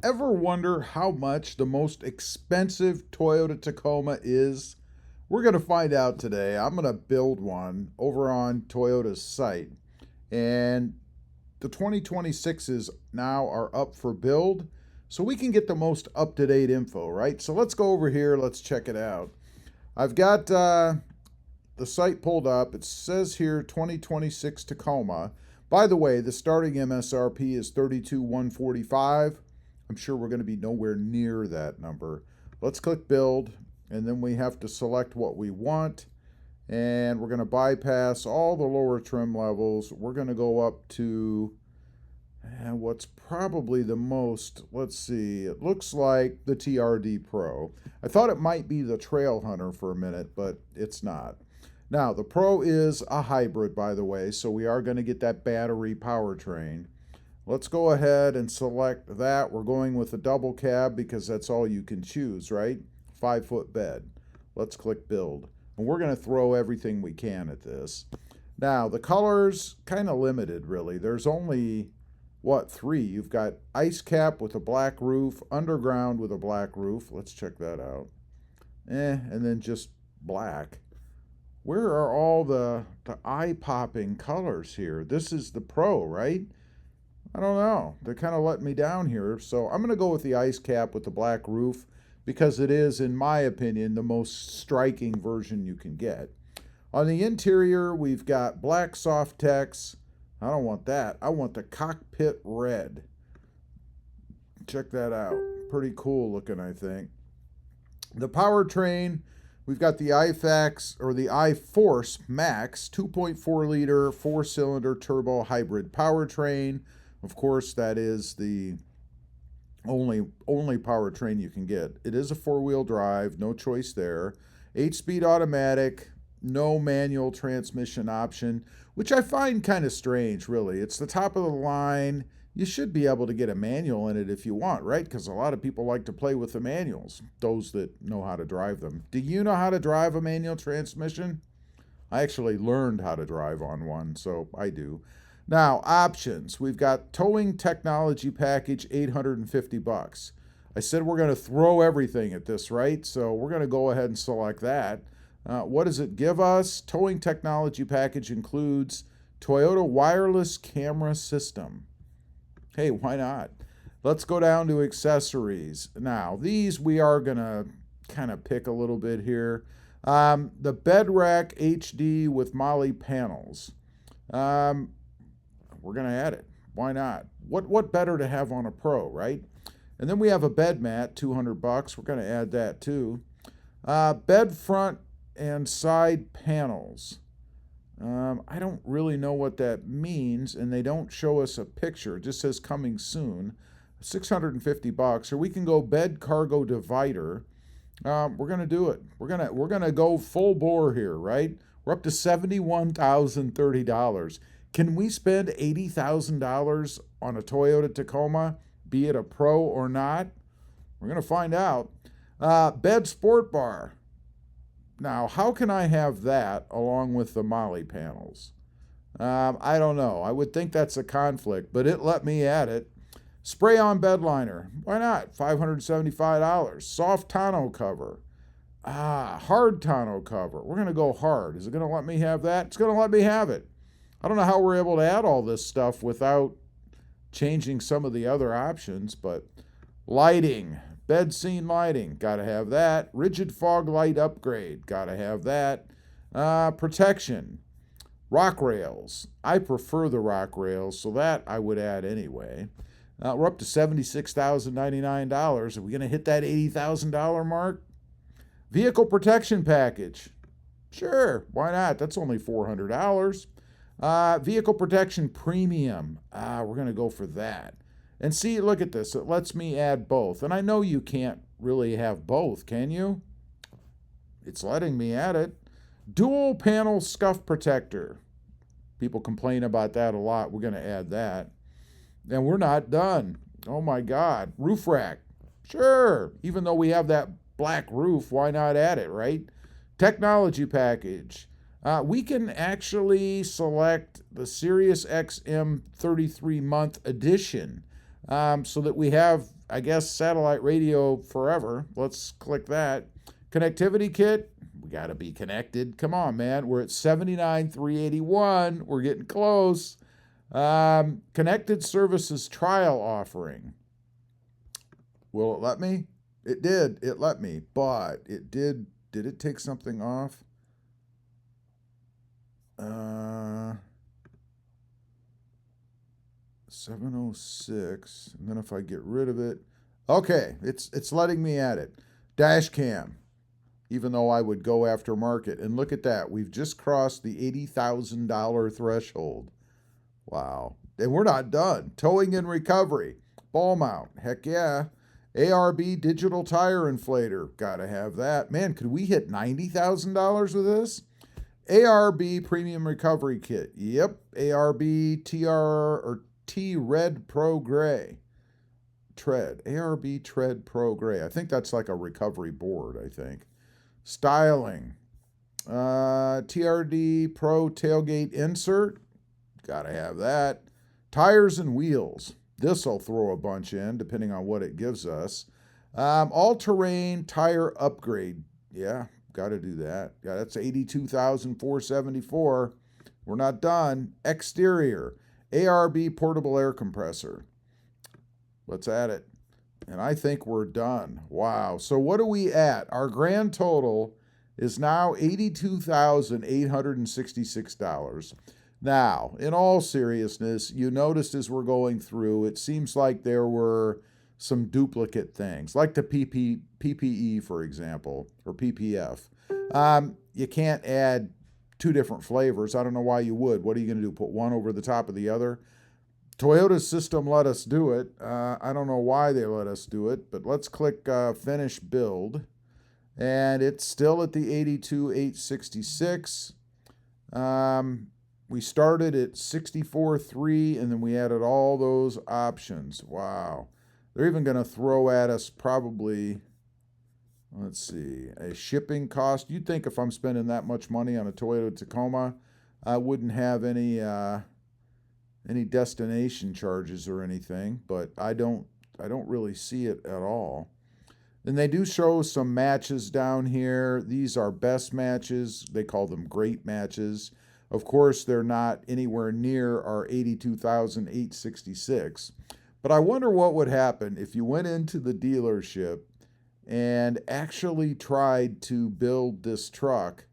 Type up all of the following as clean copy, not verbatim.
Ever wonder how much the most expensive Toyota Tacoma is? We're going to find out today. I'm going to build one over on Toyota's site. And the 2026s now are up for build, so we can get the most up-to-date info, right? So let's go over here. Let's check it out. I've got the site pulled up. It says here 2026 Tacoma. By the way, the starting MSRP is $32,145. I'm sure we're going to be nowhere near that number. Let's click build, and then we have to select what we want, and we're going to bypass all the lower trim levels. We're going to go up to what's probably the most, let's see, it looks like the TRD Pro. I thought it might be the Trail Hunter for a minute, but it's not. Now, the Pro is a hybrid, by the way, so we are going to get that battery powertrain. Let's go ahead and select that. We're going with a double cab because that's all you can choose, right? 5-foot bed. Let's click build. And we're going to throw everything we can at this. Now, the colors, kind of limited, really. There's only, what, 3? You've got ice cap with a black roof, underground with a black roof. Let's check that out. And then just black. Where are all the eye-popping colors here? This is the Pro, right? I don't know. They're kind of letting me down here. So I'm going to go with the ice cap with the black roof because it is, in my opinion, the most striking version you can get. On the interior, we've got black soft text. I don't want that. I want the cockpit red. Check that out. Pretty cool looking, I think. The powertrain, we've got the iFAX or the iForce Max 2.4 liter 4-cylinder turbo hybrid powertrain. Of course, that is the only powertrain you can get. It is a 4-wheel drive, no choice there. 8-speed automatic, no manual transmission option, which I find kind of strange, really. It's the top of the line. You should be able to get a manual in it if you want, right? Because a lot of people like to play with the manuals, those that know how to drive them. Do you know how to drive a manual transmission? I actually learned how to drive on one, so I do. Now, options. We've got towing technology package, $850. I said we're going to throw everything at this, right? So we're going to go ahead and select that. What does it give us? Towing technology package includes Toyota wireless camera system. Hey, why not? Let's go down to accessories. Now, these we are going to kind of pick a little bit here. The bed rack HD with Molly panels. We're going to add it. Why not? What better to have on a Pro, right? And then we have a bed mat, $200. We're going to add that too. Bed front and side panels. I don't really know what that means, and they don't show us a picture. It just says coming soon. $650. Or we can go bed cargo divider. We're going to do it. We're going to go full bore here, right? We're up to $71,030. Can we spend $80,000 on a Toyota Tacoma, be it a Pro or not? We're going to find out. Bed sport bar. Now, how can I have that along with the Molly panels? I don't know. I would think that's a conflict, but it let me add it. Spray-on bed liner. Why not? $575. Soft tonneau cover. Hard tonneau cover. We're going to go hard. Is it going to let me have that? It's going to let me have it. I don't know how we're able to add all this stuff without changing some of the other options, but lighting, bed scene lighting, got to have that. Rigid fog light upgrade, got to have that. Protection, rock rails. I prefer the rock rails, so that I would add anyway. We're up to $76,099. Are we going to hit that $80,000 mark? Vehicle protection package. Sure, why not? That's only $400. Vehicle protection premium. We're going to go for that. And see, look at this. It lets me add both. And I know you can't really have both, can you? It's letting me add it. Dual panel scuff protector. People complain about that a lot. We're going to add that. And we're not done. Oh my God. Roof rack. Sure. Even though we have that black roof, why not add it, right? Technology package. We can actually select the Sirius XM 33-month edition so that we have I guess, satellite radio forever. Let's click that. Connectivity kit. We got to be connected. Come on, man. We're at 79,381. We're getting close. Connected services trial offering. Will it let me? It did. It let me, but it did. Did it take something off? 706. And then if I get rid of it, okay, it's letting me add it. Dash cam, even though I would go after market. And look at that. We've just crossed the $80,000 threshold. Wow. And we're not done. Towing and recovery. Ball mount. Heck yeah. ARB digital tire inflator. Gotta have that. Man, could we hit $90,000 with this? ARB premium recovery kit. Yep. ARB TR or T Red Pro Gray. Tread. ARB Tread Pro Gray. I think that's like a recovery board, I think. Styling. TRD Pro tailgate insert. Gotta have that. Tires and wheels. This will throw a bunch in, depending on what it gives us. All-terrain tire upgrade. Yeah, got to do that. Yeah, that's $82,474. We're not done. Exterior. ARB portable air compressor. Let's add it. And I think we're done. Wow. So what are we at? Our grand total is now $82,866. Now, in all seriousness, you noticed as we're going through, it seems like there were some duplicate things, like the PPE, for example, or PPF. You can't add two different flavors. I don't know why you would. What are you going to do, put one over the top of the other? Toyota's system let us do it. I don't know why they let us do it, but let's click Finish Build. And it's still at the $82,866. We started at 64.3, and then we added all those options. Wow. They're even going to throw at us probably, let's see, a shipping cost. You'd think if I'm spending that much money on a Toyota Tacoma, I wouldn't have any destination charges or anything, but I don't really see it at all. Then they do show some matches down here. These are best matches. They call them great matches. Of course, they're not anywhere near our $82,866. But I wonder what would happen if you went into the dealership and actually tried to build this truck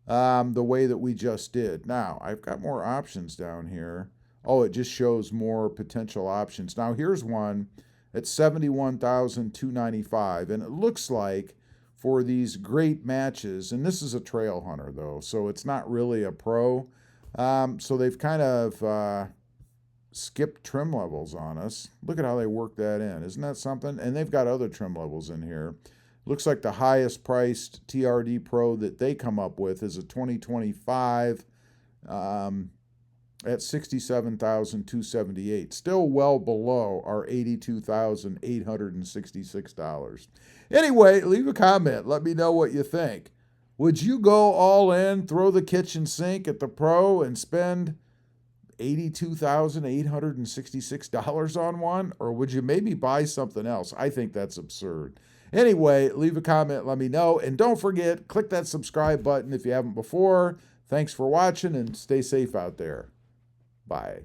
the way that we just did. Now, I've got more options down here. Oh, it just shows more potential options. Now, here's one at $71,295, and it looks like for these great matches, and this is a trail hunter though, so it's not really a pro. So they've kind of skipped trim levels on us. Look at how they work that in. Isn't that something? And they've got other trim levels in here. Looks like the highest priced TRD Pro that they come up with is a 2025 at $67,278. Still well below our $82,866. Anyway, leave a comment. Let me know what you think. Would you go all in, throw the kitchen sink at the Pro, and spend $82,866 on one? Or would you maybe buy something else? I think that's absurd. Anyway, leave a comment. Let me know. And don't forget, click that subscribe button if you haven't before. Thanks for watching, and stay safe out there. Bye.